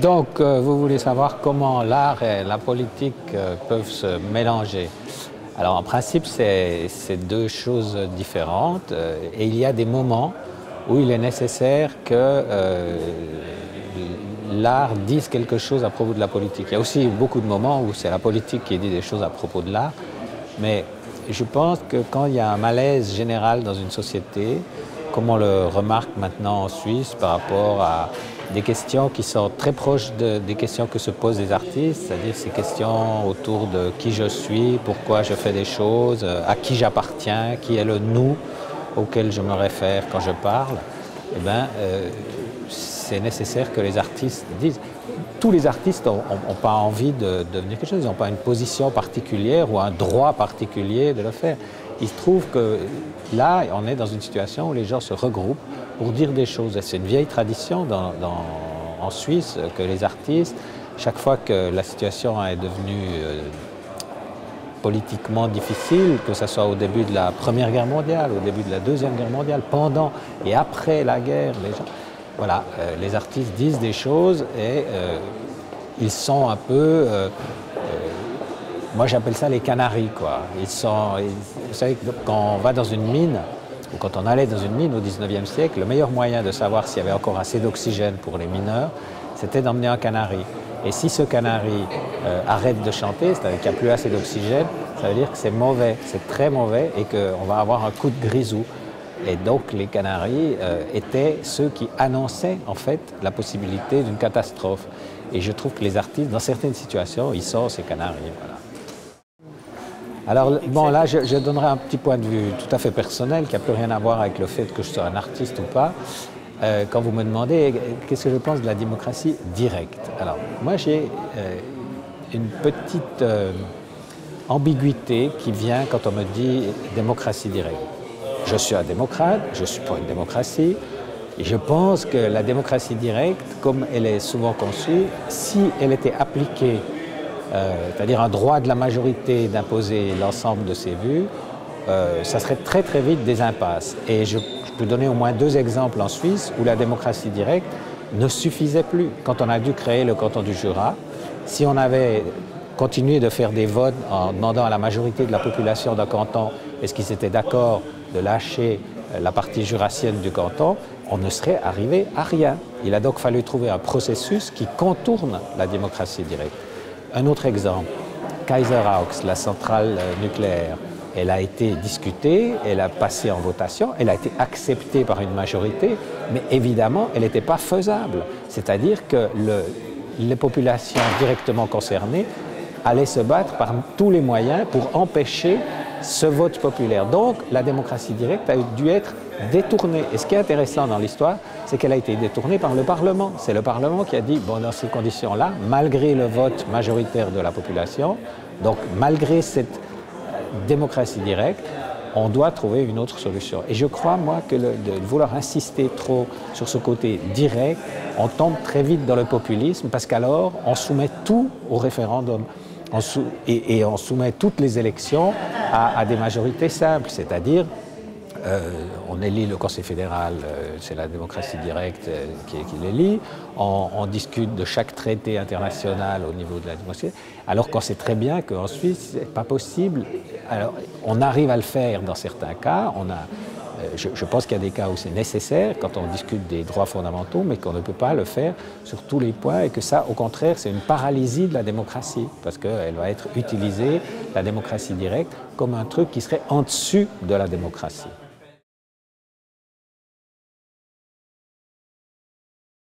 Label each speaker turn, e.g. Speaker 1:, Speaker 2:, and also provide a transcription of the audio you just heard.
Speaker 1: Donc, vous voulez savoir comment l'art et la politique peuvent se mélanger. Alors, en principe, c'est deux choses différentes et il y a des moments où il est nécessaire que l'art dise quelque chose à propos de la politique. Il y a aussi beaucoup de moments où c'est la politique qui dit des choses à propos de l'art, mais je pense que quand il y a un malaise général dans une société, comme on le remarque maintenant en Suisse par rapport à des questions qui sont très proches des questions que se posent les artistes, c'est-à-dire ces questions autour de qui je suis, pourquoi je fais des choses, à qui j'appartiens, qui est le nous auquel je me réfère quand je parle, eh bien, c'est nécessaire que les artistes disent. Tous les artistes n'ont pas envie de devenir quelque chose, ils n'ont pas une position particulière ou un droit particulier de le faire. Il se trouve que là, on est dans une situation où les gens se regroupent pour dire des choses. C'est une vieille tradition en Suisse que les artistes, chaque fois que la situation est devenue politiquement difficile, que ce soit au début de la Première Guerre mondiale, au début de la Deuxième Guerre mondiale, pendant et après la guerre, voilà, les artistes disent des choses et ils sont un peu, moi j'appelle ça les canaris, quoi. Vous savez, quand on va dans une mine, ou quand on allait dans une mine au 19e siècle, le meilleur moyen de savoir s'il y avait encore assez d'oxygène pour les mineurs, c'était d'emmener un canari. Et si ce canari arrête de chanter, c'est-à-dire qu'il n'y a plus assez d'oxygène, ça veut dire que c'est mauvais, c'est très mauvais et qu'on va avoir un coup de grisou. Et donc les canaris étaient ceux qui annonçaient en fait la possibilité d'une catastrophe. Et je trouve que les artistes, dans certaines situations, ils sont ces canaris. Voilà. Alors bon, là je donnerai un petit point de vue tout à fait personnel qui n'a plus rien à voir avec le fait que je sois un artiste ou pas. Quand vous me demandez qu'est-ce que je pense de la démocratie directe. Alors moi j'ai une petite ambiguïté qui vient quand on me dit démocratie directe. Je suis un démocrate, je ne suis pas une démocratie, et je pense que la démocratie directe, comme elle est souvent conçue, si elle était appliquée, c'est-à-dire un droit de la majorité d'imposer l'ensemble de ses vues, ça serait très très vite des impasses. Et je peux donner au moins deux exemples en Suisse où la démocratie directe ne suffisait plus. Quand on a dû créer le canton du Jura, si on avait continué de faire des votes en demandant à la majorité de la population d'un canton est-ce qu'ils étaient d'accord de lâcher la partie jurassienne du canton, on ne serait arrivé à rien. Il a donc fallu trouver un processus qui contourne la démocratie directe. Un autre exemple, Kaiserauch, la centrale nucléaire, elle a été discutée, elle a passé en votation, elle a été acceptée par une majorité, mais évidemment, elle n'était pas faisable. C'est-à-dire que les populations directement concernées allaient se battre par tous les moyens pour empêcher ce vote populaire. Donc, la démocratie directe a dû être détournée. Et ce qui est intéressant dans l'histoire, c'est qu'elle a été détournée par le Parlement. C'est le Parlement qui a dit, bon, dans ces conditions-là, malgré le vote majoritaire de la population, donc malgré cette démocratie directe, on doit trouver une autre solution. Et je crois, moi, que de vouloir insister trop sur ce côté direct, on tombe très vite dans le populisme parce qu'alors, on soumet tout au référendum. Et on soumet toutes les élections à des majorités simples, c'est-à-dire on élit le Conseil fédéral, c'est la démocratie directe qui l'élit, on discute de chaque traité international au niveau de la démocratie, alors qu'on sait très bien qu'en Suisse, ce n'est pas possible. Alors, on arrive à le faire dans certains cas, je pense qu'il y a des cas où c'est nécessaire quand on discute des droits fondamentaux, mais qu'on ne peut pas le faire sur tous les points et que ça, au contraire, c'est une paralysie de la démocratie parce qu'elle va être utilisée, la démocratie directe, comme un truc qui serait en dessus de la démocratie.